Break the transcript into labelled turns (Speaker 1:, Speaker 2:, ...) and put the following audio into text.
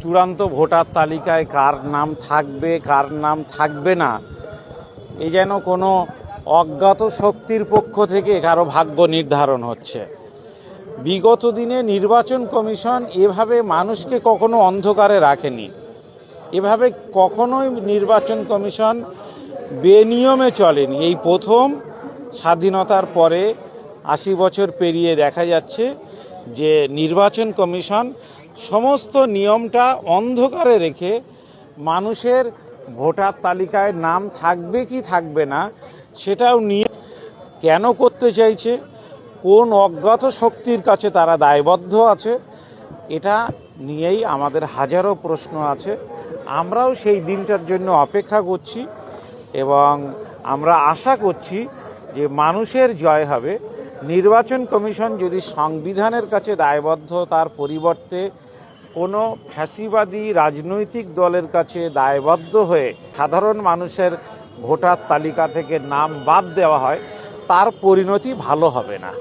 Speaker 1: চূড়ান্ত ভোটার তালিকায় কার নাম থাকবে কার নাম থাকবে না, এ যেন কোনো অজ্ঞাত শক্তির পক্ষ থেকে কারো ভাগ্য নির্ধারণ হচ্ছে। বিগত দিনে নির্বাচন কমিশন এভাবে মানুষকে কখনো অন্ধকারে রাখেনি, এভাবে কখনোই নির্বাচন কমিশন বেনিয়মে চলেনি। এই প্রথম স্বাধীনতার পরে ৮০ বছর পেরিয়ে দেখা যাচ্ছে যে নির্বাচন কমিশন সমস্ত নিয়মটা অন্ধকারে রেখে মানুষের ভোটার তালিকায় নাম থাকবে কি থাকবে না সেটাও নিয়ে কেন করতে চাইছে, কোন অজ্ঞাত শক্তির কাছে তারা দায়বদ্ধ আছে, এটা নিয়েই আমাদের হাজারো প্রশ্ন আছে। আমরাও সেই দিনটার জন্য অপেক্ষা করছি এবং আমরা আশা করছি যে মানুষের জয় হবে। নির্বাচন কমিশন যদি সংবিধানের কাছে দায়বদ্ধ, তার পরিবর্তে কোনো ফ্যাসিবাদী রাজনৈতিক দলের কাছে দায়বদ্ধ হয়ে সাধারণ মানুষের ভোটার তালিকা থেকে নাম বাদ দেওয়া হয়, তার পরিণতি ভালো হবে না।